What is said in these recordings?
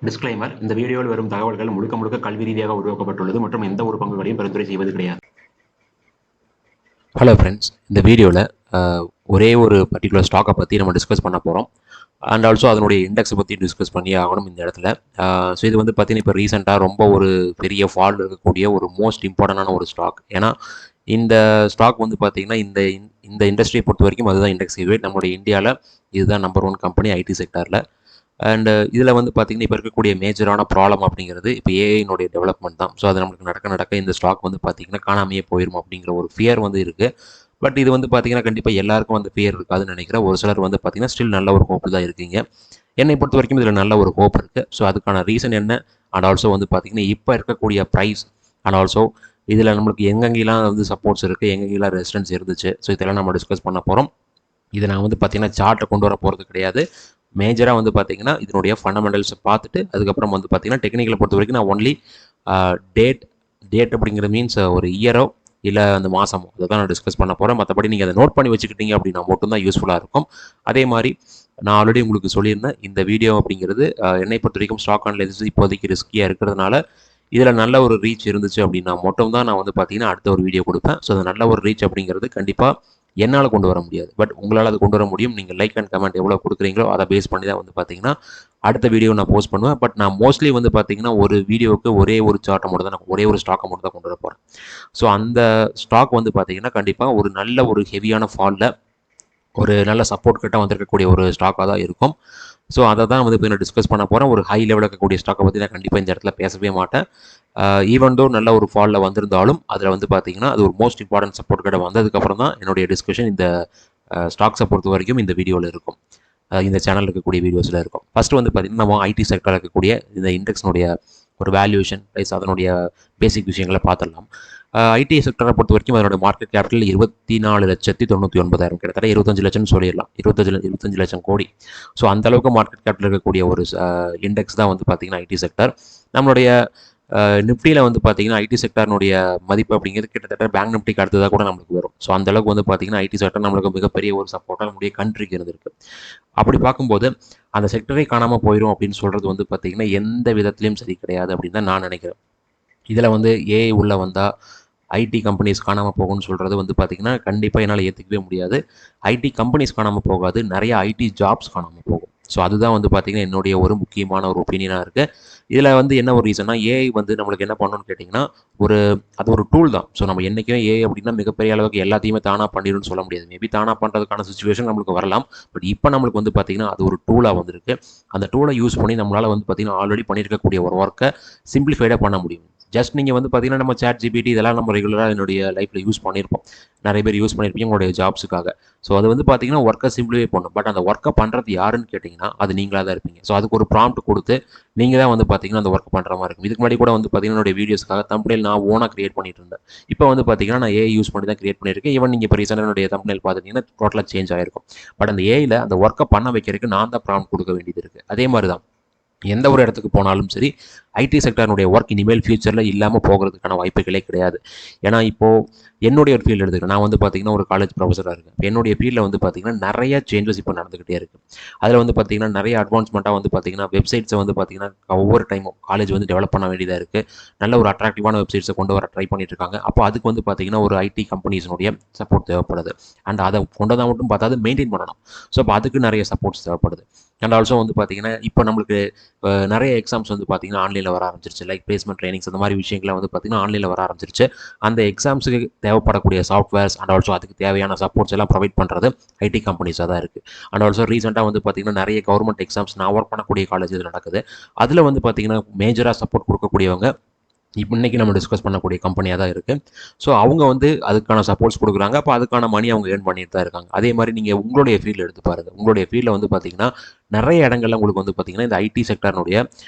Disclaimer: இந்த வீடியோவில் வரும் தகவல்கள் முழுக்க முழுக்க கல்வி ரீதியாக உருவாக்கப்பட்டுள்ளது மற்றும் எந்த ஒரு பங்குகளையும் பரிந்துரை செய்வது கிடையாது. ஹலோ ஃப்ரெண்ட்ஸ், இந்த வீடியோவில் ஒரே ஒரு பர்டிகுலர் ஸ்டாக்கை பற்றி நம்ம டிஸ்கஸ் பண்ண போகிறோம். அண்ட் ஆல்சோ அதனுடைய இண்டெக்ஸை பற்றி டிஸ்கஸ் பண்ணி ஆகணும் இந்த இடத்துல. ஸோ இது வந்து பார்த்தீங்கன்னா இப்போ ரீசெண்டாக ரொம்ப ஒரு பெரிய ஃபால் இருக்கக்கூடிய ஒரு மோஸ்ட் இம்பார்ட்டண்டான ஒரு ஸ்டாக். ஏன்னா இந்த ஸ்டாக் வந்து பார்த்தீங்கன்னா இந்த இண்டஸ்ட்ரியை பொறுத்த வரைக்கும் அதுதான் இண்டெக்ஸ் ஈவேட். நம்மளுடைய இந்தியாவில் இதுதான் நம்பர் 1 கம்பெனி ஐடி செக்டாரில். அண்டு இதில் வந்து பார்த்திங்கன்னா இப்போ இருக்கக்கூடிய மேஜரான ப்ராப்ளம் அப்படிங்கிறது இப்போ ஏஐனுடைய டெவலப்மெண்ட் தான். ஸோ அது நம்மளுக்கு நடக்க இந்த ஸ்டாக் வந்து பார்த்திங்கன்னா காணாமையே போயிடும் அப்படிங்கிற ஒரு ஃபியர் வந்து இருக்குது. பட் இது வந்து பார்த்திங்கன்னா கண்டிப்பாக எல்லாருக்கும் வந்து ஃபியர் இருக்காதுன்னு நினைக்கிறேன். ஒரு சிலர் வந்து பார்த்திங்கன்னா ஸ்டில் நல்ல ஒரு ஹோப்பு தான் இருக்கீங்க. என்னை பொறுத்த வரைக்கும் இதில் நல்ல ஒரு ஹோப் இருக்குது. ஸோ அதுக்கான ரீசன் என்ன, அண்ட் ஆல்சோ வந்து பார்த்திங்கன்னா இப்போ இருக்கக்கூடிய ப்ரைஸ், அண்ட் ஆல்சோ இதில் நம்மளுக்கு எங்கெங்கெல்லாம் வந்து சப்போர்ட்ஸ் இருக்குது, எங்கெங்கெல்லாம் ரெசிஸ்டன்ஸ் இருந்துச்சு, ஸோ இதெல்லாம் நம்ம டிஸ்கஸ் பண்ண போகிறோம். இதை நான் வந்து பார்த்திங்கன்னா சார்ட்டை கொண்டு வர போகிறது கிடையாது. மேஜராக வந்து பார்த்திங்கன்னா இதனுடைய ஃபண்டமெண்டல்ஸை பார்த்துட்டு அதுக்கப்புறம் வந்து பார்த்திங்கன்னா டெக்னிக்கலை பொறுத்த வரைக்கும் நான் ஒன்லி டேட் அப்படிங்கிற மீன்ஸ் ஒரு இயரோ இல்லை அந்த மாதமோ அதை தான் நான் டிஸ்கஸ் பண்ண போகிறேன். மற்றபடி நீங்கள் அதை நோட் பண்ணி வச்சுக்கிட்டீங்க அப்படின்னா மட்டும்தான் யூஸ்ஃபுல்லாக இருக்கும். அதே மாதிரி நான் ஆல்ரெடி உங்களுக்கு சொல்லியிருந்தேன், இந்த வீடியோ அப்படிங்கிறது என்னை பொறுத்த வரைக்கும் ஸ்டாக் அனலைசிஸ் இப்போதைக்கு ரிஸ்கியாக இருக்கிறதுனால இதில் நல்ல ஒரு ரீச் இருந்துச்சு அப்படின்னா மட்டும் தான் நான் வந்து பார்த்திங்கன்னா அடுத்த ஒரு வீடியோ கொடுப்பேன். ஸோ அது நல்ல ஒரு ரீச் அப்படிங்கிறது கண்டிப்பாக என்னால் கொண்டு வர முடியாது, பட் உங்களால் அது கொண்டு வர முடியும். நீங்கள் லைக் அண்ட் கமெண்ட் எவ்வளோ கொடுக்குறீங்களோ அதை பேஸ் பண்ணி தான் வந்து பார்த்தீங்கன்னா அடுத்த வீடியோ நான் போஸ்ட் பண்ணுவேன். பட் நான் மோஸ்ட்லி வந்து பார்த்தீங்கன்னா ஒரு வீடியோவுக்கு ஒரே ஒரு சார்ட்டை மட்டும் தான், நான் ஒரே ஒரு ஸ்டாக்கை மட்டும் தான் கொண்டு வர போகிறேன். ஸோ அந்த ஸ்டாக் வந்து பார்த்தீங்கன்னா கண்டிப்பாக ஒரு நல்ல ஒரு ஹெவியான ஃபாலில் ஒரு நல்ல சப்போர்ட் கிட்ட வந்திருக்கக்கூடிய ஒரு ஸ்டாக்காக தான் இருக்கும். ஸோ அதை தான் வந்து இப்போ நான் டிஸ்கஸ் பண்ண போகிறேன். ஒரு ஹை லெவலில் இருக்கக்கூடிய ஸ்டாக்கை பற்றி நான் கண்டிப்பாக இந்த இடத்துல பேசவே மாட்டேன். ஈவன் தோ நல்ல ஒரு ஃபாலில் வந்திருந்தாலும் அதில் வந்து பார்த்தீங்கன்னா அது ஒரு மோஸ்ட் இம்பார்ட்டன்ட் சப்போர்ட் கிட்ட வந்ததுக்கப்புறம் தான் என்னுடைய டிஸ்கஷன் இந்த ஸ்டாக்ஸை பொறுத்த வரைக்கும் இந்த வீடியோவில் இருக்கும், இந்த சேனல் இருக்கக்கூடிய வீடியோஸில் இருக்கும். ஃபஸ்ட்டு வந்து பார்த்திங்கன்னா நம்ம ஐடி செக்டரில் இருக்கக்கூடிய இந்த இண்டெக்ஸ்னுடைய ஒரு வேல்யூஷன் ப்ரைஸ் அதனுடைய பேசிக் விஷயங்களை பார்த்துடலாம். ஐடி செக்டரை பொறுத்த வரைக்கும் அதனோட மார்க்கெட் கேபிட்டல் 24,99,000, கிட்டத்தட்ட 25 லட்சம்னு சொல்லிடலாம், 25 லட்சம் கோடி. ஸோ அந்தளவுக்கு மார்க்கெட் கேபிட்டல் இருக்கக்கூடிய ஒரு இண்டெக்ஸ் தான் வந்து பார்த்திங்கன்னா ஐடி செக்டர். நம்மளுடைய நிஃப்டியில் வந்து பார்த்திங்கன்னா ஐடி செக்டர்னுடைய மதிப்பு அப்படிங்கிறது கிட்டத்தட்ட பேங்க் நிஃப்டிக்கு அடுத்ததாக கூட நம்மளுக்கு வரும். ஸோ அந்தளவுக்கு வந்து பார்த்திங்கன்னா ஐடி செக்டர் நம்மளுக்கு மிகப்பெரிய ஒரு சப்போர்ட்டாக நம்முடைய கண்ட்ரிக்கு இருந்திருக்கு. அப்படி பார்க்கும்போது அந்த செக்டரே காணாமல் போயிடும் அப்படின்னு சொல்கிறது வந்து பார்த்திங்கன்னா எந்த விதத்துலையும் சரி கிடையாது அப்படின்னு தான் நான் நினைக்கிறேன். இதில் வந்து ஏஐ உள்ளே வந்தால் ஐடி கம்பெனிஸ் காணாமல் போகும்னு சொல்கிறது வந்து பார்த்திங்கன்னா கண்டிப்பாக என்னால் ஏற்றுக்கவே முடியாது. ஐடி கம்பெனிஸ் காணாமல் போகாது, நிறைய ஐடி ஜாப்ஸ் காணாமல் போகும். ஸோ அதுதான் வந்து பார்த்திங்கன்னா என்னுடைய ஒரு முக்கியமான ஒரு ஒப்பீனியனாக இருக்குது. இதில் வந்து என்ன ஒரு ரீசன்னா, ஏஐ வந்து நம்மளுக்கு என்ன பண்ணணும்னு கேட்டிங்கன்னா அது ஒரு டூல் தான். ஸோ நம்ம என்றைக்குமே ஏஐ அப்படின்னா மிகப்பெரிய அளவுக்கு எல்லாத்தையுமே தானாக பண்ணிடும்னு சொல்ல முடியாது. மேபி தானாக பண்ணுறதுக்கான சுச்சுவேஷன் நம்மளுக்கு வரலாம். பட் இப்போ நம்மளுக்கு வந்து பார்த்திங்கன்னா அது ஒரு டூலாக வந்திருக்கு. அந்த டூலை யூஸ் பண்ணி நம்மளால் வந்து பார்த்திங்கன்னா ஆல்ரெடி பண்ணியிருக்கக்கூடிய ஒரு ஒர்க்கை சிம்பிளிஃபைடாக பண்ண முடியும். ஜஸ்ட் நீங்கள் வந்து பார்த்தீங்கன்னா நம்ம சாட் ஜிபிடி இதெல்லாம் நம்ம ரெகுலராக என்னுடைய லைஃப்பில் யூஸ் பண்ணியிருப்போம். நிறைய பேர் யூஸ் பண்ணியிருப்பீங்க உங்களுடைய ஜாப்ஸுக்காக. ஸோ அது வந்து பார்த்தீங்கன்னா ஒர்க்கை சிம்பிளிஃபை பண்ணும். பட் அந்த ஒர்க்கை பண்ணுறது யாருன்னு கேட்டிங்கன்னா அது நீங்களாக தான் இருப்பீங்க. ஸோ அதுக்கு ஒரு ப்ராம்ப்ட் கொடுத்து நீங்கள் தான் வந்து பார்த்தீங்கன்னா அந்த ஒர்க் பண்ணுற மாதிரி இருக்கும். இதுக்கு முன்னாடி கூட வந்து பார்த்தீங்கன்னா என்னுடைய வீடியோஸ்க்காக தம்ப்நெயில் நான் ஓனாக கிரியேட் பண்ணிட்டு இருந்தேன். இப்போ வந்து பார்த்தீங்கன்னா நான் ஏஐ யூஸ் பண்ணி தான் கிரியேட் பண்ணியிருக்கேன். ஈவன் நீங்கள் இப்போ ரீசெண்டாக என்னுடைய தம்ப்நெயில் பார்த்துட்டீங்கன்னா டோட்டலாக சேஞ்ச் ஆகிருக்கும். பட் அந்த ஏஐயில் அந்த ஒர்க்கை பண்ண வைக்கிறதுக்கு நான் தான் ப்ராம்ப்ட் கொடுக்க வேண்டியது இருக்குது. அதே மாதிரி தான் எந்த ஒரு இடத்துக்கு போனாலும் சரி ஐடி செக்டருடைய ஒர்க் இனிமேல் ஃபியூச்சரில் இல்லாமல் போகிறதுக்கான வாய்ப்புகளே கிடையாது. ஏன்னா இப்போது என்னுடைய ஒரு ஃபீல்டு எடுத்துக்கிறேன். நான் வந்து பார்த்திங்கன்னா ஒரு காலேஜ் ப்ரொஃபஸராக இருக்கேன். என்னுடைய ஃபீல்டில் வந்து பார்த்திங்கன்னா நிறைய சேஞ்சஸ் இப்போ நடந்துக்கிட்டே இருக்குது. அதில் வந்து பார்த்திங்கன்னா நிறைய அட்வான்ஸ்மெண்ட்டாக வந்து பார்த்திங்கன்னா வெப்சைட்ஸை வந்து பார்த்திங்கன்னா ஒவ்வொரு டைமும் காலேஜ் வந்து டெவலப் பண்ண வேண்டியதாக இருக்குது. நல்ல ஒரு அட்ராக்டிவான வெப்சைட்ஸை கொண்டு வர ட்ரை பண்ணிட்டு இருக்காங்க. அப்போ அதுக்கு வந்து பார்த்திங்கன்னா ஒரு ஐடி கம்பெனிஸினுடைய சப்போர்ட் தேவைப்படுது. அண்ட் அதை கொண்டு வந்தால் மட்டும் பார்த்தா அது மெயின்டைன் பண்ணணும். ஸோ அப்போ அதுக்கு நிறைய சப்போர்ட்ஸ் தேவைப்படுது. அண்ட் ஆல்சோ வந்து பார்த்திங்கன்னா இப்போ நம்மளுக்கு நிறைய எக்ஸாம்ஸ் வந்து பார்த்திங்கன்னா ஆன்லைனில் வர ஆரம்பிச்சிருச்சு. லைக் பிளேஸ்மெண்ட் ட்ரைனிங்ஸ் அந்த மாதிரி விஷயங்களை வந்து பார்த்திங்கன்னா ஆன்லைனில் வர ஆரம்பிச்சிருச்சு. அந்த எக்ஸாம்ஸுக்கு தேவைப்படக்கூடிய சாஃப்ட்வேர்ஸ் அண்ட் ஆல்சோ அதுக்கு தேவையான சப்போர்ட்ஸ் எல்லாம் ப்ரொவைட் பண்ணுறது ஐடி கம்பெனிஸாக தான் இருக்குது. அண்ட் ஆல்சோ ரீசெண்டாக வந்து பார்த்திங்கன்னா நிறைய கவர்மெண்ட் எக்ஸாம்ஸ் நான் ஒர்க் பண்ணக்கூடிய காலேஜ் இதில் நடக்குது. அதில் வந்து பார்த்திங்கன்னா மேஜராக சப்போர்ட் கொடுக்கக்கூடியவங்க இப்போ இன்றைக்கி நம்ம டிஸ்கஸ் பண்ணக்கூடிய கம்பெனியாக தான் இருக்குது. ஸோ அவங்க வந்து அதுக்கான சப்போர்ட்ஸ் கொடுக்குறாங்க. அப்போ அதுக்கான மணி அவங்க ஏர்ன் பண்ணிட்டு தான் இருக்காங்க. அதே மாதிரி நீங்கள் உங்களுடைய ஃபீல்டு எடுத்து பாருங்கள். உங்களுடைய ஃபீல்டில் வந்து பார்த்திங்கன்னா நிறைய இடங்கள்ல உங்களுக்கு வந்து பார்த்திங்கன்னா இந்த ஐடி செக்டர்னுடைய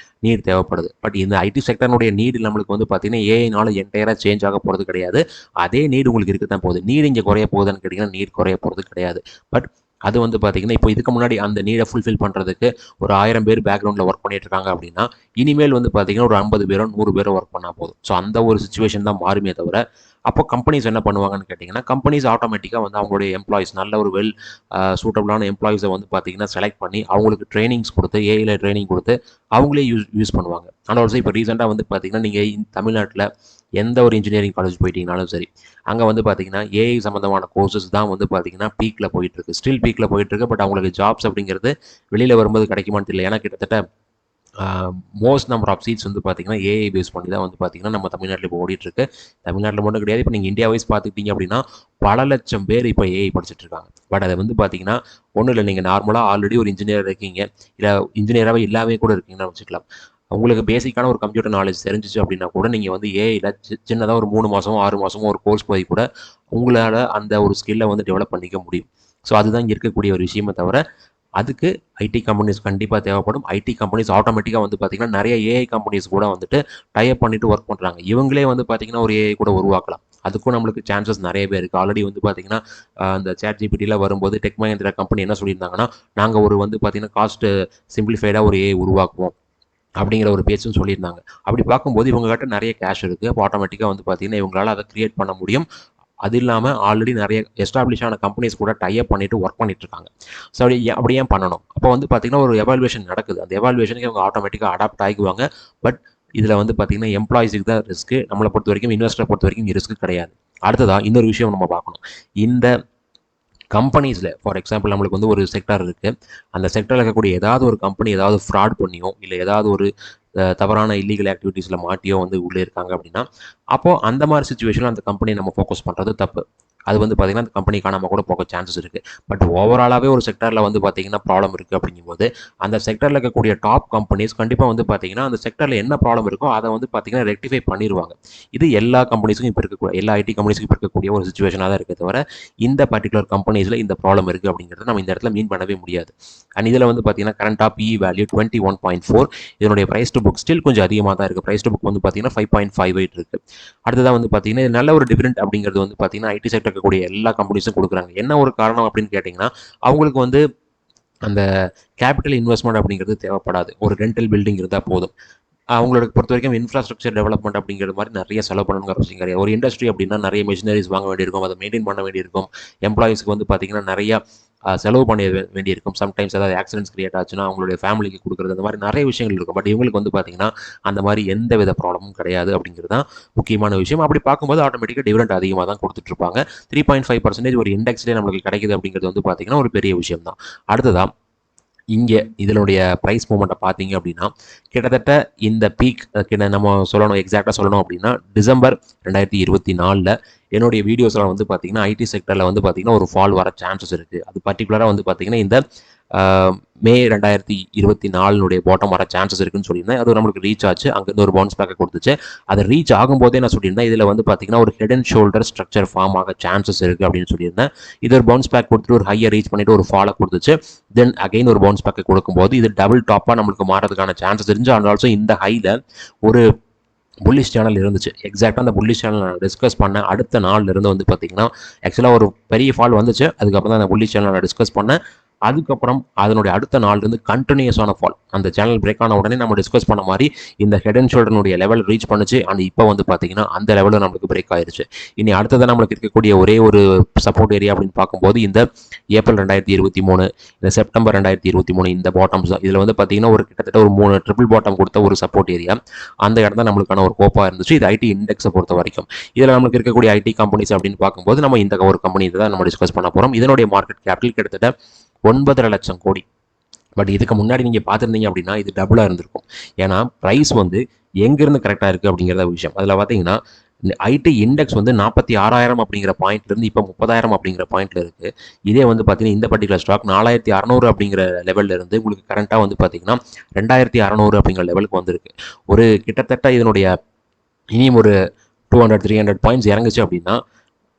நீட் தேவைப்படுது. பட் இந்த ஐடி செக்டர்னுடைய நீடு நம்மளுக்கு வந்து பார்த்திங்கன்னா ஏஐனால என்டையராக சேஞ்ச் ஆக போகிறது கிடையாது. அதே நீடு உங்களுக்கு இருக்க தான் போகுது. நீடு இங்கே குறைய போகுதுன்னு கேட்டிங்கன்னா நீட் குறைய போகிறது கிடையாது. பட் அது வந்து பார்த்தீங்கன்னா, இப்போ இதுக்கு முன்னாடி அந்த நீடை ஃபுல்ஃபில் பண்ணுறதுக்கு ஒரு 1000 பேர் பேக்ரவுண்டில் ஒர்க் பண்ணிட்டு இருக்காங்க அப்படின்னா, இனிமேல் வந்து பார்த்தீங்கன்னா, ஒரு 50 பேரோ 100 பேரோ ஒர்க் பண்ணா போதும். ஸோ அந்த ஒரு சிச்சுவேஷன் தான் மாறுமே தவிர, அப்போ கம்பெனிஸ் என்ன பண்ணுவாங்கன்னு கேட்டிங்கன்னா, கம்பெனிஸ் ஆட்டோமேட்டிக்கா வந்து அவங்களுடைய எம்ப்ளாயீஸ் நல்ல ஒரு சூட்டபிளான எம்ப்ளாயீஸை வந்து பார்த்தீங்கன்னா, செலக்ட் பண்ணி அவங்களுக்கு ட்ரெய்னிங்ஸ் குடுத்து, ஏஐல ட்ரெய்னிங் குடுத்து அவங்களே யூஸ் பண்ணுவாங்க. அண்ட் ஆல்சோ இப்போ ரீசென்ட்டா வந்து பார்த்தீங்கன்னா, நீங்க தமிழ்நாட்ல எந்த ஒரு இன்ஜினியரிங் காலேஜ் போயிட்டீங்கனாலும் சரி, அங்க வந்து பார்த்தீங்கன்னா, ஏஐ சம்மந்தமான கோர்சஸ் தான் வந்து பார்த்தீங்கன்னா, பீக்ல போயிட்டுருக்கு. ஸ்டில் பீக்ல போயிட்டுருக்கு. பட் அவங்களுக்கு ஜாப்ஸ் அப்படிங்கிறது வெளியில வரும்போது கிடைக்குமான்னு தெரியல. ஏன்னா கிட்டத்தட்ட ஆ மோஸ்ட் நம்பர் ஆஃப் சீட்ஸ் வந்து பார்த்தீங்கன்னா, ஏஐ பேஸ் பண்ணி தான் வந்து பார்த்தீங்கன்னா, நம்ம தமிழ்நாட்டில இப்போ ஓடிட்டுருக்கு. தமிழ்நாட்டில மட்டும் கிடையாது. இப்போ நீங்க இந்தியா வைஸ் பார்த்துக்கிட்டீங்க அப்படின்னா, பல லட்சம் பேர் இப்போ ஏஐ படிச்சுட்டு இருக்காங்க. பட் அது வந்து பார்த்தீங்கன்னா, ஒண்ணும் இல்ல. நீங்க நார்மலா ஆல்ரெடி ஒரு இன்ஜினியர் இருக்கீங்க. இல்ல இன்ஜினியராவே இல்லாமயே கூட இருக்கீங்கன்னு வச்சுக்கலாம். உங்களுக்கு பேசிக்கான ஒரு கம்ப்யூட்டர் நாலேஜ் தெரிஞ்சுச்சு அப்படின்னா கூட, நீங்க வந்து ஏஐல சின்னதா ஒரு 3 மாசமோ, 6 மாசமோ ஒரு கோர்ஸ் போய் கூட உங்களால அந்த ஒரு ஸ்கில்ல வந்து டெவலப் பண்ணிக்க முடியும். ஸோ அதுதான் இங்க இருக்கக்கூடிய ஒரு விஷயமே தவிர, அதுக்கு ஐடி கம்பெனிஸ் கண்டிப்பா தேவைப்படும். ஐடி கம்பெனிஸ் ஆட்டோமேட்டிக்கா வந்து பார்த்தீங்கன்னா, நெறைய ஏஐ கம்பெனிஸ் கூட வந்துட்டு டை அப் பண்ணிட்டு ஒர்க் பண்றாங்க. இவங்களே வந்து பார்த்தீங்கன்னா, ஒரு ஏஐ கூட உருவாக்கலாம். அதுக்கும் நம்மளுக்கு சான்சஸ் நெறையவே இருக்கு. ஆல்ரெடி வந்து பார்த்தீங்கன்னா, அந்த ChatGPTலாம் வரும்போது டெக் மஹிந்திரா கம்பெனி என்ன சொல்லியிருந்தாங்கன்னா, நாங்க ஒரு வந்து பார்த்தீங்கன்னா, காஸ்ட் சிம்பிளிஃபைடா ஒரு ஏஐ உருவாக்குவோம். அப்படிங்கிற ஒரு பேச்சும் சொல்லியிருந்தாங்க. அப்படி பார்க்கும்போது இவங்க கிட்ட நெறைய கேஷ் இருக்கு. அப்போ ஆட்டோமேட்டிக்கா வந்து பார்த்தீங்கன்னா, இவங்களால அத கிரியேட் பண்ண முடியும். அது இல்லாம ஆல்ரெடி நெறைய எஸ்டாப்ளிஷ் ஆன கம்பெனிஸ் கூட டை அப் பண்ணிட்டு ஒர்க் பண்ணிட்டு இருக்காங்க. ஸோ அப்படி ஏன் பண்ணணும்? அப்போ வந்து பார்த்தீங்கன்னா, ஒரு எவாலுவேஷன் நடக்குது. அந்த எவாலுவேஷனுக்கு இவங்க ஆட்டோமேட்டிக்கா அடாப்ட் ஆகிக்குவாங்க. பட் இதுல வந்து பார்த்தீங்கன்னா, எம்ப்ளாயீஸ்க்கு தான் ரிஸ்க். நம்மள பொறுத்தவரைக்கும் இன்வெஸ்டர பொறுத்தவரைக்கும் இங்க ரிஸ்க் கிடையாது. அடுத்ததா இன்னொரு விஷயம் நம்ம பார்க்கணும். இந்த கம்பெனிஸ்ல ஃபார் எக்ஸாம்பிள் நம்மளுக்கு வந்து ஒரு செக்டார் இருக்கு. அந்த செக்டார்ல இருக்கக்கூடிய ஏதாவது ஒரு கம்பெனி ஏதாவது ஃப்ராட் பண்ணியோ, இல்ல ஏதாவது ஒரு தவறான இல்லீகல் ஆக்டிவிட்டீஸ்ல மாட்டியோ வந்து உள்ளே இருக்காங்க அப்படின்னா, அப்போ அந்த மாரி சிச்சுவேஷன்ல அந்த கம்பெனிய நம்ம ஃபோக்கஸ் பண்றது தப்பு. அது வந்து பார்த்தீங்கன்னா, அந்த கம்பெனி காணாம கூட போக சான்சஸ் இருக்கு. பட் ஓவராலாவே ஒரு செக்டார்ல வந்து பார்த்தீங்கன்னா, ப்ராப்ளம் இருக்கு அப்படிங்கும்போது, அந்த செக்டார்ல இருக்கக்கூடிய டாப் கம்பெனிஸ் கண்டிப்பா வந்து பார்த்தீங்கன்னா, அந்த செக்டார்ல என்ன ப்ராப்ளம் இருக்கோ, அத வந்து பார்த்தீங்கன்னா, ரெக்டிஃபை பண்ணிருவாங்க. இது எல்லா கம்பெனிஸ்க்கும் இப்ப இருக்கக்கூடிய எல்லா ஐடி கம்பெனிஸ்க்கும் இப்ப இருக்கக்கூடிய ஒரு சிச்சுவேஷனா தான் இருக்கே தவிர, இந்த பர்ட்டிகுலர் கம்பெனிஸ்ல இந்த ப்ராப்ளம் இருக்கு அப்படிங்கிறத நம்ம இந்த இடத்துல மீன் பண்ணவே முடியாது. அண்ட் இதுல வந்து பார்த்தீங்கன்னா, கரண்ட்டா பிஇ வேல்யூ 21.4. இதனுடைய பிரைஸ் டு புக் ஸ்டில் கொஞ்சம் அதிகமா தான் இருக்கு. பிரைஸ் டு புக் வந்து பார்த்தீங்கன்னா, 5.58 இருக்கு. அடுத்ததா வந்து பார்த்தீங்கன்னா, இது நல்ல ஒரு டிவிடெண்ட் அப்படிங்கிறது வந்து பார்த்தீங்கன்னா, ஐடி செக்டர் இருக்கக்கூடிய எல்லா கம்பெனிஸும் குடுக்குறாங்க. என்ன ஒரு காரணம் அப்படின்னு கேட்டீங்கன்னா, அவங்களுக்கு வந்து அந்த கேபிட்டல் இன்வெஸ்ட்மென்ட் அப்படிங்கிறது தேவைப்படாது. ஒரு ரெண்டல் பில்டிங் இருந்தா போதும். அவங்களோட பொறுத்தவரைக்கும் இன்ஃப்ராஸ்ட்ரக்சர் டெவலப்மெண்ட் அப்படிங்கிற மாரி நெறைய செலவு பண்ணணுங்கிற அவசியம் கிடையாது. ஒரு இண்டஸ்ட்ரி அப்படின்னா நெறைய மெஷினரிஸ் வாங்க வேண்டியிருக்கும். அத மெயின்டெயின் பண்ண வேண்டியிருக்கும். எம்ப்ளாயீஸ்க்கு வந்து பார்த்தீங்கன்னா, நெறைய செலவு பண்ண வேண்டியிருக்கும். சம்டைம்ஸ் ஏதாவது ஆக்சிடென்ட்ஸ் கிரியேட் ஆச்சுன்னா, அவங்களுடைய ஃபேமிலிக்கு குடுக்குறது அந்த மாரி நெறைய விஷயங்கள் இருக்கும். பட் இவங்களுக்கு வந்து பார்த்தீங்கன்னா, அந்த மாரி எந்த வித ப்ராப்ளமும் கிடையாது அப்படிங்கிறது தான் முக்கியமான விஷயம். அப்படி பார்க்கும்போது ஆட்டோமேட்டிக்கா டிவிடெண்ட் அதிகமா தான் குடுத்துட்டு இருப்பாங்க. 3.5% ஒரு இண்டெக்ஸ்லயே நம்மளுக்கு கிடைக்குது அப்படிங்கிறது வந்து பார்த்தீங்கன்னா, ஒரு பெரிய விஷயம் தான். அடுத்ததா இங்க இதனுடைய பிரைஸ் மூவ்மெண்ட்ட பார்த்தீங்க அப்படின்னா, கிட்டத்தட்ட இந்த பீக் நம்ம சொல்லணும் எக்ஸாக்ட்டா சொல்லணும் அப்படின்னா, டிசம்பர் 2024ல என்னுடைய வீடியோஸ்லாம் வந்து பார்த்தீங்கன்னா, ஐடி செக்டர்ல வந்து பார்த்தீங்கன்னா, ஒரு ஃபால் வர சான்சஸ் இருக்கு. அது பர்ட்டிகுலரா வந்து பார்த்தீங்கன்னா, இந்த அ மே 2024னுடைய பாட்டம் வர சான்சஸ் இருக்குன்னு சொல்லியிருந்தேன். அது நம்மளுக்கு ரீச் ஆச்சு. அங்கருந்து ஒரு பவுன்ஸ் பேக்க குடுத்துச்சு. அது ரீச் ஆகும்போதே நான் சொல்லியிருந்தேன், இதுல வந்து பார்த்தீங்கன்னா, ஒரு head and shoulder structure form ஆக சான்சஸ் இருக்கு அப்படின்னு சொல்லியிருந்தேன். இது ஒரு பவுன்ஸ் பேக் குடுத்துட்டு ஒரு ஹைய ரீச் பண்ணிட்டு ஒரு ஃபால குடுத்துச்சு. தென் அகைன் ஒரு பவுன்ஸ் பேக் கொடுக்கும்போது இது டபுள் டாப்பா நம்மளுக்கு மாறதுக்கான சான்சஸ் இருந்துச்சு. அண்ட் ஆல்சோ இந்த ஹைல ஒரு புல்லிஷ் சேனல் இருந்துச்சு. எக்ஸாக்ட்டா அந்த புல்லிஷ் சேனல் நான் டிஸ்கஸ் பண்ண அடுத்த நாள்ல இருந்து வந்து பார்த்தீங்கன்னா, ஆக்சுவலா ஒரு பெரிய ஃபால் வந்துச்சு. அதுக்கப்புறம் தான் அந்த புல்லிஷ் சேனல் நான் டிஸ்கஸ் பண்ணேன். அதுக்கப்புறம் அதனுடைய அடுத்த நாள்லேருந்து கன்டினியூஸான ஃபால். அந்த சேனல் பிரேக் ஆன உடனே நம்ம டிஸ்கஸ் பண்ண மாரி இந்த ஹெட் அண்ட் ஷோல்டர்னுடைய லெவல் ரீச் பண்ணுச்சு. அண்ட் இப்போ வந்து பார்த்தீங்கன்னா, அந்த லெவல்ல நம்மளுக்கு பிரேக் ஆயிருச்சு. இனி அடுத்ததா நம்மளுக்கு இருக்கக்கூடிய ஒரே ஒரு சப்போர்ட் ஏரியா அப்படின்னு பார்க்கும்போது, இந்த ஏப்ரல் 2023, இந்த செப்டம்பர் 2023 இந்த பாட்டம்ஸ் தான். இதுல வந்து பார்த்தீங்கன்னா, ஒரு கிட்டத்தட்ட ஒரு 3 ட்ரிபிள் பாட்டம் கொடுத்த ஒரு சப்போர்ட் ஏரியா. அந்த இடம் தான் நம்மளுக்கான ஒரு கோப்பா இருந்துச்சு. இது ஐடி இண்டெக்ஸை பொறுத்த வரைக்கும். இதுல நம்மளுக்கு இருக்கக்கூடிய ஐடி கம்பெனிஸ் அப்படின்னு பார்க்கும்போது, நம்ம இந்த ஒரு கம்பெனி தான் நம்ம டிஸ்கஸ் பண்ண போறோம். இதனுடைய மார்க்கெட் கேபிட்டல் கிட்டத்தட்ட 9.5 லட்சம் கோடி. பட் இதுக்கு முன்னாடி நீங்க பார்த்திருந்தீங்க அப்படின்னா, இது டபுளா இருந்திருக்கும். ஏன்னா பிரைஸ் வந்து எங்கிருந்து கரெக்ட்டா இருக்கு அப்படிங்கிறத விஷயம். அதுல பார்த்தீங்கன்னா, ஐடி இண்டெக்ஸ் வந்து 46,000 அப்படிங்கிற பாயிண்ட்ல இருந்து இப்ப 30,000 அப்படிங்கிற பாயிண்ட்ல இருக்கு. இதே வந்து பார்த்தீங்கன்னா, இந்த பர்ட்டிகுலர் ஸ்டாக் 4,600 அப்படிங்கிற லெவல்ல இருந்து உங்களுக்கு கரண்ட்டா வந்து பார்த்தீங்கன்னா, 2,600 அப்படிங்கிற லெவலுக்கு வந்திருக்கு. ஒரு கிட்டத்தட்ட இதனுடைய இனியும் ஒரு 200, 300 பாயிண்ட்ஸ் இறங்குச்சு அப்படின்னா,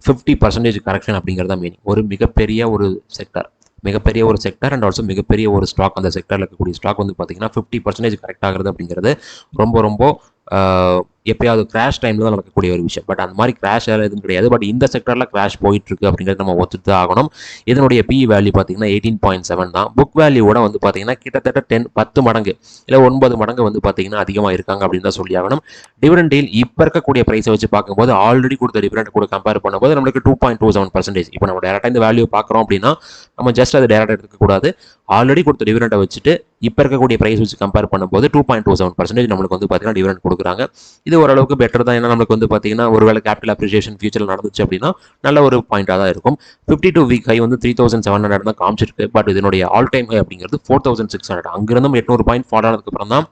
50% கரெக்ஷன் அப்படிங்கிறது தான் மீனிங். ஒரு மிகப்பெரிய ஒரு செக்டார். மிகப்பெரிய ஒரு செக்டார் அண்ட் ஆல்சோ மிகப்பெரிய ஒரு ஸ்டாக். அந்த செக்டார்ல இருக்கக்கூடிய ஸ்டாக் வந்து பார்த்தீங்கன்னா, 50% கரெக்ட் ஆகுறது அப்படிங்கிறது ரொம்ப ரொம்ப எப்பயாவது கிராஷ் டைமில் தான் நடக்கக்கூடிய ஒரு விஷயம். பட் அந்த மாதிரி கிராஷ் எதுவும் கிடையாது. பட் இந்த செக்டரில் கிராஷ் போயிட்டுருக்கு அப்படிங்கிறது நம்ம ஒத்துட்டு தான் ஆகணும். இதனுடைய PE வேல்யூ பார்த்தீங்கன்னா 18.7 தான். புக் வேல்யூவோட வந்து பார்த்தீங்கன்னா கிட்டத்தட்ட 10 மடங்கு இல்லை 9 மடங்கு வந்து பார்த்தீங்கன்னா அதிகமாக இருக்காங்க அப்படின்னு தான் சொல்லி ஆகணும். டிவிடெண்ட் டீல் இப்போ இருக்கக்கூடிய ப்ரைஸை வச்சு பார்க்கும்போது ஆல்ரெடி கொடுத்த டிவிடெண்ட் கூட கம்பேர் பண்ணும்போது நம்மளுக்கு 2.27%. இப்போ நம்ம டேரெக்டாக இந்த வேல்யூ பார்க்குறோம் அப்படின்னா நம்ம ஜஸ்ட் அதை டேரெக்டாக எடுக்கக்கூடாது. ஆல்ரெடி கொடுத்த டிவிடெண்டை வச்சுட்டு இப்போ இருக்கக்கூடிய ப்ரைஸ் வச்சு கம்பேர் பண்ணும்போது 2.27% நம்மளுக்கு வந்து பார்த்தீங்கன்னா டிவிடெண்ட் கொடுக்குறாங்க. இது ஓரளவுக்கு பெட்டர் தான். ஏன்னா நம்மளுக்கு வந்து பார்த்தீங்கன்னா ஒருவேளை கேபிட்டல் அப்ரிசியேஷன் ஃபியூச்சரில் நடந்துச்சு அப்படின்னா நல்ல ஒரு பாயிண்டாக தான் இருக்கும். 52 வீக் ஹை வந்து 3700 தான் காமிச்சிருக்கு. பட் இதனுடைய ஆல் டைம் ஹை அப்படிங்கிறது 4600. அங்கிருந்தும் 800 பாயிண்ட் ஃபால் ஆனதுக்கப்புறம் தான்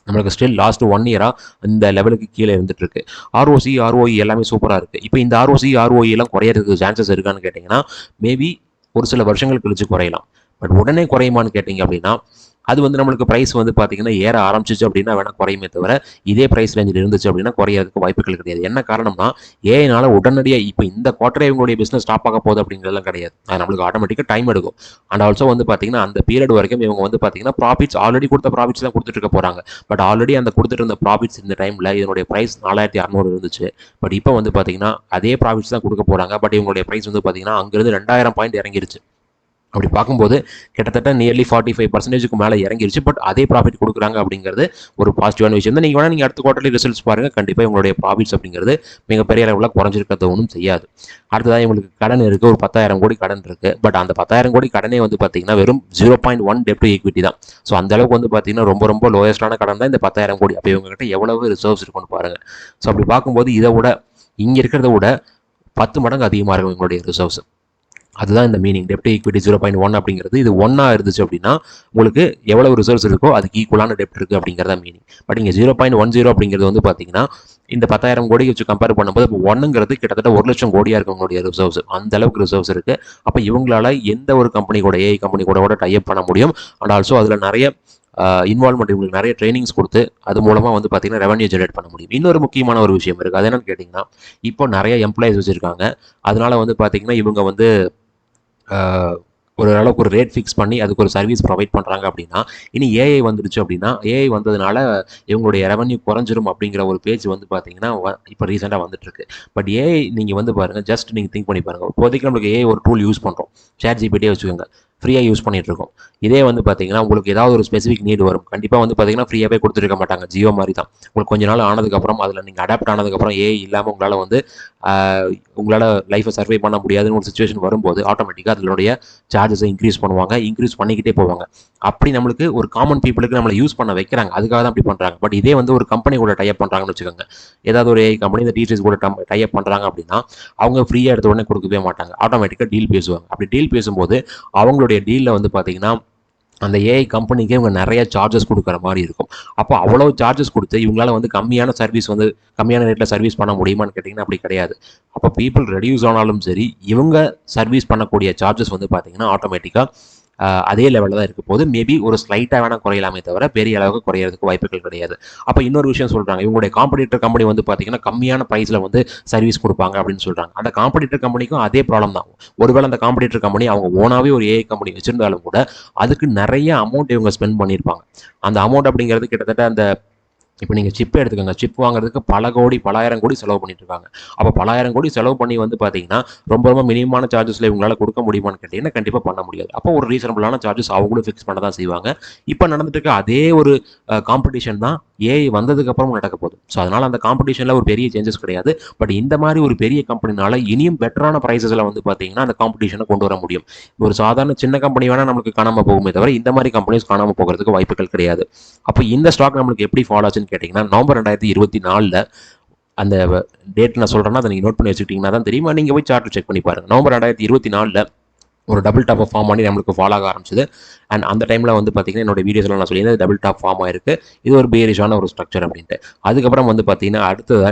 நம்மளுக்கு ஸ்டில் லாஸ்ட் 1 இயராக இந்த லெவலுக்கு கீழே இருந்துட்டு இருக்கு. ROC ROE எல்லாமே சூப்பராக இருக்குது. இப்போ இந்த ROC ROE எல்லாம் குறையிறதுக்கு சான்சஸ் இருக்கான்னு கேட்டிங்கன்னா மேபி ஒரு சில வருஷங்கள் கழிச்சு குறையலாம். பட் உடனே குறையுமான்னு கேட்டிங்க அப்படின்னா அது வந்து நம்மளுக்கு ப்ரைஸ் வந்து பார்த்தீங்கன்னா ஏற ஆரம்பிச்சிச்சு அப்படின்னா வேணால் குறையுமே தவிர இதே ப்ரைஸ் ரேஞ்சில் இருந்துச்சு அப்படின்னா குறையிறதுக்கு வாய்ப்புகள் கிடையாது. என்ன காரணம்னா ஏனால உடனடியாக இப்போ இந்த குவார்டரே இவங்களுடைய பிஸ்னஸ் ஸ்டாப் ஆக போகுது அப்படிங்கிறதுலாம் கிடையாது. அது நம்மளுக்கு ஆட்டோமேட்டிக்காக டைம் எடுக்கும். அண்ட் ஆல்சோ வந்து பார்த்தீங்கன்னா அந்த பீரியட் வரைக்கும் இவங்க வந்து பார்த்தீங்கன்னா ப்ராஃபிட்ஸ் ஆல்ரெடி கொடுத்த ப்ராஃபிட்ஸ் தான் கொடுத்துட்டு இருக்க போகிறாங்க. பட் ஆல்ரெடி அந்த கொடுத்துட்டு இருந்த ப்ராஃபிட்ஸ் இந்த டைமில் இதனுடைய ப்ரைஸ் 4600 இருந்துச்சு. பட் இப்போ வந்து பார்த்தீங்கன்னா அதே ப்ராஃபிட்ஸ் தான் கொடுக்க போகிறாங்க. பட் இவங்களுடைய ப்ரைஸ் வந்து பார்த்தீங்கன்னா அங்கேருந்து 2000 பாயிண்ட் இறங்கிருச்சு. அப்படி பார்க்கும்போது கிட்டத்தட்ட நியர்லி 45% மேலே இறங்கிருச்சு. பட் அதே ப்ராஃபிட் கொடுக்குறாங்க அப்படிங்கிறது ஒரு பாசிட்டிவான விஷயம் தான். நீங்கள் அடுத்த குவார்டர்லி ரிசல்ட்ஸ் பாருங்கள். கண்டிப்பாக உங்களுடைய ப்ராஃபிட்ஸ் அப்படிங்கிறது மிகப்பெரிய அளவில் குறைஞ்சிருக்கிறது ஒன்றும் செய்யாது. அடுத்ததாக இவங்களுக்கு கடன் இருக்குது. ஒரு 10,000 கோடி கடன் இருக்குது. பட் அந்த 10,000 கோடி கடனே வந்து பார்த்தீங்கன்னா வெறும் 0.1 டெப்ட் டு ஈக்விட்டி தான். ஸோ அந்த அளவுக்கு வந்து பார்த்தீங்கன்னா ரொம்ப லோயஸ்டான கடன் தான் இந்த 10,000 கோடி. அப்போ இவங்ககிட்ட எவ்வளவு ரிசர்வ்ஸ் இருக்குன்னு பாருங்கள். ஸோ அப்படி பார்க்கும்போது இதை விட இங்கே இருக்கிறத விட 10 மடங்கு அதிகமாக இருக்கும் இவங்களுடைய ரிசர்வ்ஸ். அதுதான் இந்த மீனிங். டெப்ட் ஈக்விட்டி 0.1 அப்படிங்கிறது இது 1 இருந்துச்சு அப்படின்னா உங்களுக்கு எவ்வளவு ரிசர்வ்ஸ் இருக்கோ அதுக்கு ஈக்குவலான டெப்ட் இருக்குது அப்படிங்கிறத மீனிங். பட் இங்கே 0.10 அப்படிங்கிறது வந்து பார்த்தீங்கன்னா இந்த 10,000 கோடி வச்சு கம்பேர் பண்ணும்போது இப்போ 1ங்கிறது கிட்டத்தட்ட 1 லட்சம் கோடியாக இருக்கும் உங்களுடைய ரிசர்வ்ஸ். அந்த அளவுக்கு ரிசர்வ்ஸ் இருக்குது. அப்போ இவங்களால எந்த ஒரு கம்பெனி கூட ஏஐ கம்பெனி கூட டைப் பண்ண முடியும். அண்ட் ஆல்சோ அதில் நிறைய இன்வால்மெண்ட் இவங்களுக்கு நிறைய ட்ரைனிங்ஸ் கொடுத்து அது மூலமாக வந்து பார்த்தீங்கன்னா ரெவன்யூ ஜென்ரேட் பண்ண முடியும். இன்னொரு முக்கியமான ஒரு விஷயம் இருக்குது. அது என்னன்னு கேட்டிங்கன்னா இப்போ நிறைய எம்ப்ளாயிஸ் வச்சுருக்காங்க. அதனால வந்து பார்த்தீங்கன்னா இவங்க வந்து ஒரு அளவுக்கு ஒரு ரேட் ஃபிக்ஸ் பண்ணி அதுக்கு ஒரு சர்வீஸ் ப்ரொவைட் பண்ணுறாங்க அப்படின்னா இனி ஏஐ வந்துடுச்சு அப்படின்னா ஏஐ வந்ததுனால இவங்களுடைய ரெவன்யூ குறைஞ்சிரும் அப்படிங்கிற ஒரு பேஜ் வந்து பார்த்தீங்கன்னா இப்போ ரீசெண்டாக வந்துட்டுருக்கு. பட் ஏஐ நீங்கள் வந்து பாருங்கள், ஜஸ்ட் நீங்கள் திங்க் பண்ணி பாருங்கள். இப்போதைக்கு நம்மளுக்கு ஏஐ ஒரு டூல் யூஸ் பண்ணுறோம். ChatGPT வச்சுக்கோங்க, ஃப்ரீயாக யூஸ் பண்ணிட்டு இருக்கோம். இதே வந்து பார்த்தீங்கன்னா உங்களுக்கு ஏதாவது ஒரு ஸ்பெசிஃபிக் நீடு வரும். கண்டிப்பாக வந்து பார்த்தீங்கன்னா ஃப்ரீயாகவே கொடுத்துருக்க மாட்டாங்க. ஜியோ மாதிரி தான். உங்களுக்கு கொஞ்ச நாள் ஆனதுக்கப்புறம் அதில் நீங்கள் அடாப்ட் ஆனதுக்கப்புறம் ஏஐ இல்லாமல் உங்களால் வந்து உங்களால் லைஃப்பை சர்வை பண்ண முடியாதுன்னு ஒரு சுச்சுவேஷன் வரும்போது ஆட்டோமேட்டிக்காக அதனுடைய சார்ஜஸை இன்க்ரீஸ் பண்ணுவாங்க. இன்க்ரீஸ் பண்ணிக்கிட்டே போவாங்க. அப்படி நம்மளுக்கு ஒரு காமன் பீப்புளுக்கு நம்மளை யூஸ் பண்ண வைக்கிறாங்க. அதுக்காக தான் அப்படி பண்ணுறாங்க. பட் இதே வந்து ஒரு கம்பெனி கூட டைப் பண்ணுறாங்கன்னு வச்சுக்கோங்க. ஏதாவது ஒரு ஏஐ கம்பெனி இந்த டீச்சர்ஸ் கூட டைப் பண்ணுறாங்க அப்படின்னா அவங்க ஃப்ரீயாக எடுத்த உடனே கொடுக்கவே மாட்டாங்க. ஆட்டோமேட்டிக்காக டீல் பேசுவாங்க. அப்படி டீல் பேசும்போது அவங்களுடைய டீலில் வந்து பார்த்தீங்கன்னா அந்த ஏஐ கம்பெனிக்கே இவங்க நிறைய சார்ஜஸ் கொடுக்குற மாதிரி இருக்கும். அப்போ அவ்வளோ சார்ஜஸ் கொடுத்து இவங்களால வந்து கம்மியான ரேட்டில் சர்வீஸ் பண்ண முடியுமான்னு கேட்டிங்கன்னா அப்படி கிடையாது. அப்போ பீப்புள் ரெடியூஸ் ஆனாலும் சரி இவங்க சர்வீஸ் பண்ணக்கூடிய சார்ஜஸ் வந்து பார்த்தீங்கன்னா ஆட்டோமேட்டிக்காக அதே லெவலில் தான் இருக்க போது. மேபி ஒரு ஸ்லைட்டாக வேணால் குறையலாமே தவிர பெரிய அளவுக்கு குறையிறதுக்கு வாய்ப்புகள் கிடையாது. அப்போ இன்னொரு விஷயம் சொல்கிறாங்க, இவங்களுடைய காம்படிட்டர் கம்பெனி வந்து பார்த்தீங்கன்னா கம்மியான ப்ரைஸில் வந்து சர்வீஸ் கொடுப்பாங்க அப்படின்னு சொல்கிறாங்க. அந்த காம்படிட்டர் கம்பெனிக்கும் அதே ப்ராப்ளம் தான். ஒருவேளை அந்த காம்படிட்டர் கம்பெனி அவங்க ஓனாகவே ஒரு ஏஐ கம்பெனி வச்சிருந்தாலும் கூட அதுக்கு நிறைய அமௌண்ட் இவங்க ஸ்பெண்ட் பண்ணியிருப்பாங்க. அந்த அமௌண்ட் அப்படிங்கிறது கிட்டத்தட்ட அந்த இப்போ நீங்கள் சிப் எடுத்துக்கோங்க. சிப் வாங்குறதுக்கு பலாயிரம் கோடி செலவு பண்ணிட்டு இருக்காங்க. அப்போ 10,000 கோடி செலவு பண்ணி வந்து பார்த்தீங்கன்னா ரொம்ப மினிமமான சார்ஜஸில் இவங்களால கொடுக்க முடியுமான்னு கேட்டிங்கன்னா கண்டிப்பாக பண்ண முடியாது. அப்போ ஒரு ரீசனபிளான சார்ஜஸ் அவங்களும் ஃபிக்ஸ் பண்ண தான் செய்வாங்க. இப்போ நடந்துட்டு இருக்க அதே ஒரு காம்படிஷன் தான் ஏஐ வந்ததுக்கப்புறம் நடக்க போகுது. ஸோ அதனால் அந்த காம்படிஷனில் ஒரு பெரிய சேஞ்சஸ் கிடையாது. பட் இந்த மாதிரி ஒரு பெரிய கம்பெனினால இனியும் பெட்டரான ப்ரைஸஸில் வந்து பார்த்தீங்கன்னா அந்த காம்படிஷனை கொண்டு வர முடியும். ஒரு சாதாரண சின்ன கம்பெனி வேணால் நமக்கு காணாமல் போகுமே தவிர இந்த மாதிரி கம்பெனிஸ் காணாமல் போகிறதுக்கு வாய்ப்புகள் கிடையாது. அப்போ இந்த ஸ்டாக் நம்மளுக்கு எப்படி ஃபாலோ ஆச்சுன்னு கேட்டிங்கன்னா நவம்பர் 2024 அந்த டேட் நான் சொல்கிறேன்னா அதை நீங்கள் நோட் பண்ணி வச்சுக்கிட்டிங்கன்னா தான் தெரியுமா. நீங்கள் போய் சார்ட் செக் பண்ணி பாருங்கள். நவம்பர் 2024 ஒரு டபுள் டாப் ஃபார்ம் பண்ணி நம்மளுக்கு ஃபாலோ ஆக ஆரம்பிச்சது. அண்ட் அந்த டைமில் வந்து பார்த்தீங்கன்னா என்னோட வீடியோஸில் நான் சொல்லியிருந்தேன் டபுள் டாப் ஃபார்ம் ஆயிருக்கு, இது ஒரு பேரிஷான ஒரு ஸ்ட்ரக்சர் அப்படின்ட்டு. அதுக்கப்புறம் வந்து பார்த்தீங்கன்னா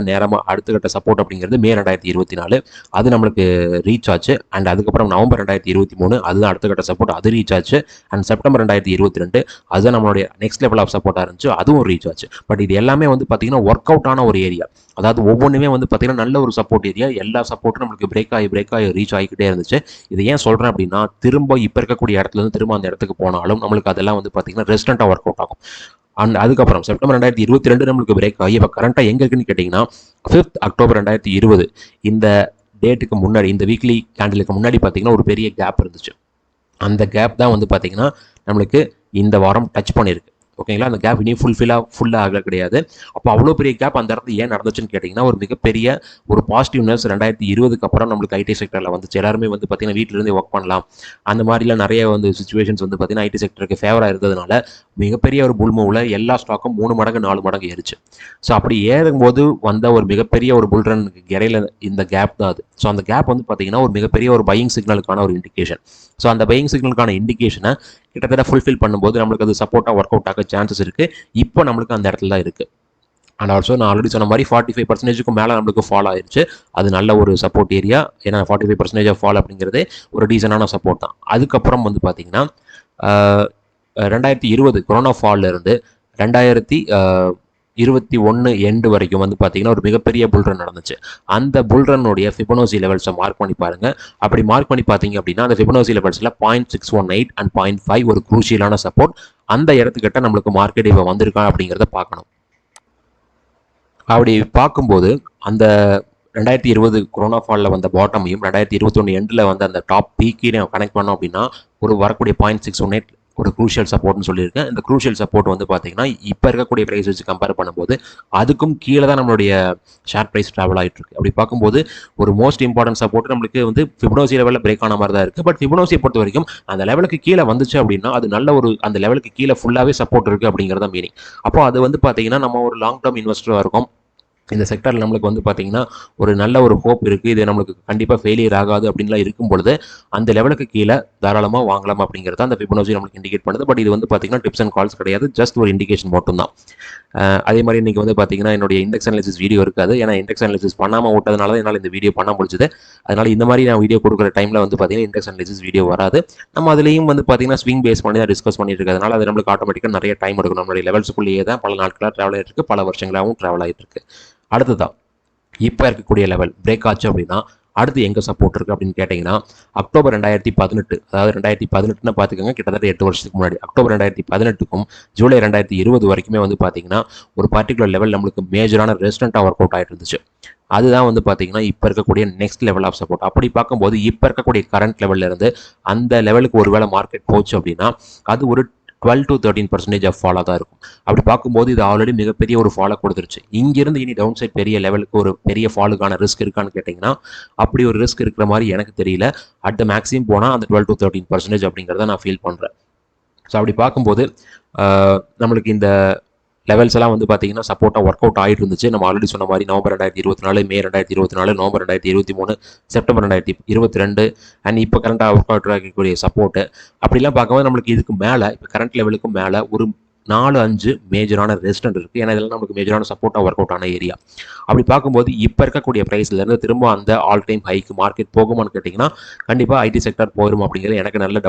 அடுத்த கட்ட சப்போர்ட் அப்படிங்கிறது மே 2024 அது நம்மளுக்கு ரீச் ஆச்சு. அண்ட் அதுக்கப்புறம் நவம்பர் 2023 அதுதான் அடுத்த கட்ட சப்போர்ட், அது ரீச் ஆச்சு. அண்ட் செப்டம்பர் 2022 அதுதான் நம்மளுடைய நெக்ஸ்ட் லெவல் ஆஃப் சப்போர்ட்டாக இருந்துச்சு, அதுவும் ரீச் ஆச்சு. பட் இது எல்லாமே வந்து பார்த்தீங்கன்னா ஒர்க் அவுட் ஆன ஒரு ஏரியா. அதாவது ஒவ்வொன்றுமே வந்து பார்த்தீங்கன்னா நல்ல ஒரு சப்போர்ட் ஏரியா. எல்லா சப்போர்ட்டும் நம்மளுக்கு பிரேக் ஆகி ரீச் ஆகிக்கிட்டே இருந்துச்சு. இது ஏன் சொல்கிறேன் அப்படின்னா திரும்ப இப்போ இருக்கக்கூடிய இடத்துல இருந்து திரும்ப அந்த இடத்துக்கு போனாலும் நம்மளுக்கு அதெல்லாம் வந்து பார்த்தீங்கன்னா ரெஸ்டண்ட்டாக ஒர்க் அவுட் ஆகும். அண்ட் அதுக்கப்புறம் செப்டம்பர் 2022 நம்மளுக்கு பிரேக் ஆகி இப்போ கரண்ட்டாக எங்கே இருக்குன்னு கேட்டிங்கன்னா 5th அக்டோபர் 2020 இந்த டேட்டுக்கு முன்னாடி, இந்த வீக்லி கேண்டிலுக்கு முன்னாடி பார்த்தீங்கன்னா ஒரு பெரிய கேப் இருந்துச்சு. அந்த கேப் தான் வந்து பார்த்தீங்கன்னா நம்மளுக்கு இந்த வாரம் டச் பண்ணியிருக்கு. ஓகேங்களா, அந்த கேப் இனி ஃபுல்லாக ஆக கிடையாது. அப்போ அவ்வளோ பெரிய கேப் அந்த இடத்துல ஏன் நடந்துச்சுன்னு கேட்டிங்கன்னா, ஒரு மிகப்பெரிய ஒரு பாசிட்டிவ்னஸ் 2020க்கு அப்புறம் நம்மளுக்கு ஐடி செக்டரில் வந்துச்சு. எல்லாருமே வந்து பார்த்தீங்கன்னா வீட்டிலேருந்து ஒர்க் பண்ணலாம், அந்த மாதிரிலாம் நிறைய வந்து சுச்சுவேஷன்ஸ் வந்து பார்த்தீங்கன்னா ஐடி செக்டருக்கு ஃபேவராக இருந்ததுனால மிகப்பெரிய ஒரு புல் மூவில் எல்லா ஸ்டாக்கும் 3 மடங்கு 4 மடங்கு ஏறிச்சு. ஸோ அப்படி ஏறும்போது வந்த ஒரு மிகப்பெரிய ஒரு புல் ரனுக்கு இடையில இந்த கேப் தான் அது. ஸோ அந்த கேப் வந்து பார்த்தீங்கன்னா ஒரு மிகப்பெரிய ஒரு பையிங் சிக்னலுக்கான ஒரு இண்டிகேஷன். ஸோ அந்த பையிங் சிக்னலுக்கான இண்டிகேஷனை கிட்டத்தட்ட ஃபுல்ஃபில் பண்ணும்போது நம்மளுக்கு அது சப்போர்ட்டாக ஒர்க் அவுட் ஆக சான்சஸ் இருக்குது. இப்போ நம்மளுக்கு அந்த இடத்துல தான் இருக்குது. அண்ட் ஆல்சோ நான் ஆல்ரெடி சொன்ன மாதிரி 45% மேலே நம்மளுக்கு ஃபால் ஆயிடுச்சு. அது நல்ல ஒரு சப்போர்ட் ஏரியா. ஏன்னா 45% ஃபால் அப்படிங்கிறது ஒரு டீசனான சப்போர்ட் தான். அதுக்கப்புறம் வந்து பார்த்தீங்கன்னா 2020 கொரோனா ஃபால்ல இருந்து 2021 எண்டு வரைக்கும் வந்து பார்த்தீங்கன்னா ஒரு மிகப்பெரிய புல்ரன் நடந்துச்சு. அந்த புல்ரனுடைய ஃபிபனோசி லெவல்ஸை மார்க் பண்ணி பாருங்கள். அப்படி மார்க் பண்ணி பார்த்தீங்க அப்படின்னா அந்த ஃபிபனோசி லெவல்ஸில் 0.618 அண்ட் 0.5 ஒரு குரூஷியலான சப்போர்ட். அந்த இடத்துக்கிட்ட நம்மளுக்கு மார்க்கெட் இப்போ வந்திருக்கா அப்படிங்கிறத பார்க்கணும். அப்படி பார்க்கும்போது அந்த 2020 கொரோனா ஃபாலில் வந்த பாட்டமையும் 2021 எண்டில் வந்து அந்த டாப் பீக்கையும் கனெக்ட் பண்ணோம் அப்படின்னா ஒரு வரக்கூடிய 0.618 ஒரு க்ரூஷியல் சப்போர்ட்னு சொல்லியிருக்கேன். இந்த க்ரூஷியல் சப்போர்ட் வந்து பார்த்தீங்கன்னா இப்போ இருக்கக்கூடிய ப்ரைஸ் வச்சு கம்பேர் பண்ணும்போது அதுக்கும் கீழே தான் நம்மளுடைய ஷேர் ப்ரைஸ் ட்ராவல் ஆகிட்டு இருக்கு. அப்படி பார்க்கும்போது ஒரு மோஸ்ட் இம்பார்ட்டன்ட் சப்போர்ட் நம்மளுக்கு வந்து ஃபிபனோசி லெவலில் பிரேக் ஆன மாதிரி தான் இருக்குது. பட் ஃபிபனோசியை பொறுத்த வரைக்கும் அந்த லெவலுக்கு கீழே வந்துச்சு அப்படின்னா அது நல்ல ஒரு அந்த லெவலுக்கு கீழே ஃபுல்லாகவே சப்போர்ட் இருக்குது அப்படிங்கிறத மீனிங். அப்போ அது வந்து பார்த்தீங்கன்னா நம்ம ஒரு லாங் டேர்ம் இன்வெஸ்டராக இருக்கும். இந்த செக்டரில் நம்மளுக்கு வந்து பார்த்தீங்கன்னா ஒரு நல்ல ஒரு ஹோப் இருக்குது, இது நம்மளுக்கு கண்டிப்பாக ஃபெயிலியர் ஆகாது அப்படின்லாம் இருக்கும் பொழுது அந்த லெவலுக்கு கீழே தாராளமாக வாங்கலாம் அப்படிங்கிறத அந்த ஃபிபனோசி நம்மளுக்கு இண்டிகேட் பண்ணுது. பட் இது வந்து பார்த்தீங்கன்னா டிப்ஸ் அண்ட் கால்ஸ் கிடையாது, ஜஸ்ட் ஒரு இண்டிகேஷன் மட்டும்தான். அதே மாதிரி இன்றைக்கி வந்து பார்த்தீங்கன்னா என்னுடைய இண்டெக்ஸ் அனாலிசிஸ் வீடியோ இருக்காது. ஏன்னா இண்டெக்ஸ் அனாலிசிஸ் பண்ணாமல் விட்டதுனால தான் என்னால் இந்த வீடியோ பண்ண முடிஞ்சது. அதனால் இந்த மாதிரி நான் வீடியோ கொடுக்குற டைமில் வந்து பார்த்தீங்கன்னா இண்டெக்ஸ் அனாலிசிஸ் வீடியோ வராது. நம்ம அதுலேயும் வந்து பார்த்தீங்கன்னா ஸ்விங் பேஸ் பண்ணி தான் டிஸ்கஸ் பண்ணிட்டு இருக்கிறதுனால அது நம்மளுக்கு ஆட்டோமேட்டிக்காக நிறைய டைம் எடுக்கும். நம்மளுடைய லெவல்ஸுக்குள்ளேயே தான் பல நாட்களாக ட்ராவல் ஆகிட்டு இருக்கு, பல வருஷங்களாகவும் ட்ராவல் ஆகிட்டு இருக்கு. அடுத்ததான் இப்போ இருக்கக்கூடிய லெவல் பிரேக் ஆச்சு அப்படின்னா அடுத்து எங்கே சப்போர்ட் இருக்குது அப்படின்னு கேட்டிங்கன்னா அக்டோபர் 2018, அதாவது 2018 பார்த்துக்கோங்க, கிட்டத்தட்ட 8 வருஷத்துக்கு முன்னாடி அக்டோபர் 2018க்கும் ஜூலை 2020 வரைக்குமே வந்து பார்த்தீங்கன்னா ஒரு பர்டிகுலர் லெவல் நம்மளுக்கு மேஜரான ரெசிஸ்டண்ட்டாக ஒர்க் அவுட் ஆகிட்டு இருந்துச்சு. அதுதான் வந்து பார்த்தீங்கன்னா இப்போ இருக்கக்கூடிய நெக்ஸ்ட் லெவல் ஆஃப் சப்போர்ட். அப்படி பார்க்கும்போது இப்போ இருக்கக்கூடிய கரண்ட் லெவலில் இருந்து அந்த லெவலுக்கு ஒரு வேளை மார்க்கெட் போச்சு அப்படின்னா அது ஒரு 12 to 13% ஆஃப் ஃபாலாக தான் இருக்கும். அப்படி பார்க்கும்போது இது ஆல்ரெடி மிகப்பெரிய ஒரு ஃபாலை கொடுத்துருச்சு. இங்கிருந்து இனி டவுன் சைட் பெரிய லெவலுக்கு ஒரு பெரிய ஃபாலுக்கான ரிஸ்க் இருக்கான்னு கேட்டிங்கன்னா அப்படி ஒரு ரிஸ்க் இருக்கிற மாதிரி எனக்கு தெரியல. அட் த மேக்ஸிமம் போனால் அந்த 12 to 13% அப்படிங்கிறத நான் ஃபீல் பண்ணுறேன். ஸோ அப்படி பார்க்கும்போது நம்மளுக்கு இந்த லெவல்ஸ் எல்லாம் வந்து பார்த்தீங்கன்னா சப்போர்ட்டாக ஒர்க் அவுட் ஆகிட்டு இருந்துச்சு. நம்ம ஆல்ரெடி சொன்ன மாதிரி November 2024, May 2024, November 2023, September 2022 and இப்போ கரண்ட்டாக ஒர்க் அவுட் ஆகக்கூடிய சப்போர்ட்டு அப்படிலாம் பார்க்கும்போது நம்மளுக்கு இதுக்கு மேலே இப்போ கரண்ட் லெவலுக்கும் மேலே ஒரு 4-5 மேஜரான ரெசிஸ்டன்ட் இருக்குது. ஏன்னா இதெல்லாம் நமக்கு மேஜரான சப்போர்ட்டாக ஒர்க் அவுட் ஆன ஏரியா. அப்படி பார்க்கும்போது இப்போ இருக்கக்கூடிய ப்ரைஸ்லேருந்து திரும்ப அந்த ஆல் டைம் ஹைக்கு மார்க்கெட் போகுமான்னு கேட்டிங்கன்னா கண்டிப்பாக ஐடி செக்டர் போயிடும் அப்படிங்கிறது எனக்கு நல்ல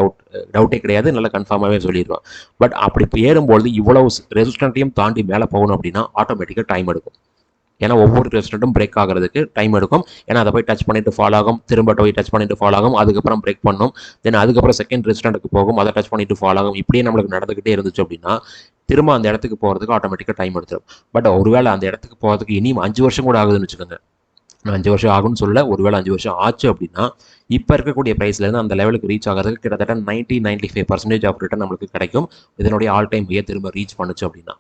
டவுட்டே கிடையாது, நல்ல கன்ஃபார்மாகவே சொல்லிடுவேன். பட் அப்படி ஏறும்பொழுது இவ்வளவு ரெசிஸ்டன்ட்டையும் தாண்டி மேலே போகணும் அப்படின்னா ஆட்டோமேட்டிக்காக டைம் எடுக்கும். ஏன்னா ஒவ்வொரு ரெசிஸ்டன்ட்டும் பிரேக் ஆகிறதுக்கு டைம் எடுக்கும். ஏன்னா அதை போய் டச் பண்ணிட்டு ஃபால் ஆகும், திரும்ப போய் டச் பண்ணிட்டு ஃபால் ஆகும், அதுக்கப்புறம் பிரேக் பண்ணும், தென் அதுக்கப்புறம் செகண்ட் ரெசிஸ்டன்ட்டுக்கு போகும், அதை டச் பண்ணிட்டு ஃபால் ஆகும். இப்படியே நம்மளுக்கு நடந்துக்கிட்டே இருந்துச்சு அப்படின்னா திரும்ப அந்த இடத்துக்கு போகிறதுக்கு ஆட்டோமேட்டிக்காக டைம் எடுத்துடும். பட் ஒருவேளை அந்த இடத்துக்கு போகிறதுக்கு இனியும் 5 வருஷம் கூட ஆகுதுன்னு வச்சுக்கோங்க. 5 வருஷம் ஆகும்னு சொல்ல, ஒருவேளை 5 வருஷம் ஆச்சு அப்படின்னா இப்போ இருக்கக்கூடிய ப்ரைஸ்லேருந்து அந்த லெவலுக்கு ரீச் ஆகிறதுக்கு கிட்டத்தட்ட 90-95% ஆஃப் ரிட்டர்ன் நம்மளுக்கு கிடைக்கும். இதனுடைய ஆல் டைம் ஹையை திரும்ப ரீச் பண்ணுச்சு அப்படின்னா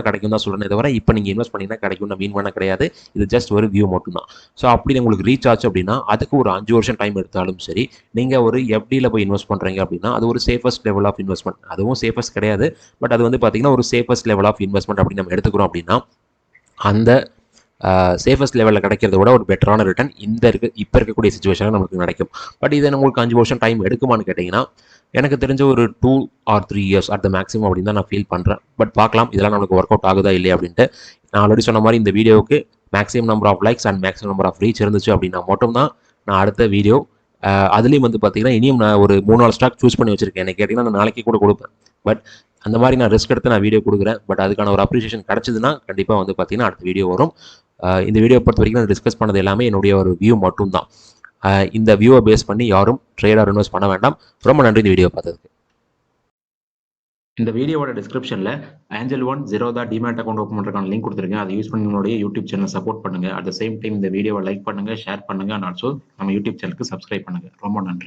கிடைக்கும் தான் சொல்கிறேன். தவிர இப்போ நீங்கள் இன்வெஸ்ட் பண்ணிங்கன்னா கிடைக்கும் நான் மீன் பண்ண கிடையாது. இது ஜஸ்ட் ஒரு வியூ மட்டும்தான். ஸோ அப்படி உங்களுக்கு ரீச் ஆச்சு அப்படின்னா அதுக்கு ஒரு 5 வருஷம் டைம் எடுத்தாலும் சரி, நீங்கள் ஒரு எஃப்டியில் போய் இன்வெஸ்ட் பண்ணுறீங்க அப்படின்னா அது ஒரு சேஃபஸ்ட் லெவல் ஆஃப் இன்வெஸ்ட்மெண்ட். அதுவும் சேஃபஸ்ட் கிடையாது, பட் அது வந்து பார்த்தீங்கன்னா ஒரு சேஃபஸ்ட் லெவல் ஆஃப் இன்வெஸ்ட்மெண்ட் அப்படின்னு நம்ம எடுத்துக்கிறோம் அப்படின்னா அந்த சேஃபஸ்ட் லெவலில் கிடைக்கிறத விட ஒரு பெட்டரான ரிட்டர்ன் இப்போ இருக்கக்கூடிய சுச்சுவேஷனில் நமக்கு கிடைக்கும். பட் இதை உங்களுக்கு 5 வருஷம் டைம் எடுக்குமான்னு கேட்டிங்கன்னா எனக்கு தெரிஞ்ச ஒரு 2 or 3 years at the maximum அப்படின்னு தான் நான் ஃபீல் பண்ணுறேன். பட் பார்க்கலாம் இதெல்லாம் நமக்கு ஒர்க் அவுட் ஆகுதா இல்லையா அப்படின்ட்டு. நான் ஆல்ரெடி சொன்ன மாதிரி இந்த வீடியோவுக்கு maximum number of likes and maximum number of reach இருந்துச்சு அப்படின்னா மட்டும்தான் நான் அடுத்த வீடியோ அதுலேயும் வந்து பார்த்தீங்கன்னா இனியும் நான் ஒரு 3-4 ஸ்டாக் சூஸ் பண்ணி வச்சுருக்கேன். எனக்கு கேட்டிங்கன்னா நான் நாளைக்கு கூட கொடுப்பேன். பட் அந்த மாதிரி நான் ரிஸ்க் எடுத்து நான் வீடியோ கொடுக்குறேன். பட் அதுக்கான ஒரு அப்ரிசியேஷன் கிடச்சிதுன்னா கண்டிப்பாக வந்து பார்த்தீங்கன்னா அடுத்த வீடியோ வரும். இந்த வீடியோ பொறுத்த வரைக்கும் நான் டிஸ்கஸ் பண்ணது எல்லாமே என்னுடைய ஒரு வியூ மட்டும்தான். இந்த வியூவை பேஸ் பண்ணி யாரும் ட்ரேட் ஆர் இன்வெஸ்ட் பண்ண வேண்டாம். ரொம்ப நன்றி இந்த வீடியோ பார்த்ததுக்கு. இந்த வீடியோவோட டிஸ்கிரிப்ஷனில் angel one Zerodha demat account open பண்ணுறதுக்கான லிங்க் கொடுத்துருக்கேன். அதை யூஸ் பண்ணி உங்களுடைய யூடியூப் சேனல் சப்போர்ட் பண்ணுங்கள். அட் த சேம் டைம் இந்த வீடியோவை லைக் பண்ணுங்கள், ஷேர் பண்ணுங்கள், அண்ட் ஆல்சோ நம்ம யூடியூப் சேனலுக்கு சப்ஸ்கிரைப் பண்ணுங்கள். ரொம்ப நன்றி.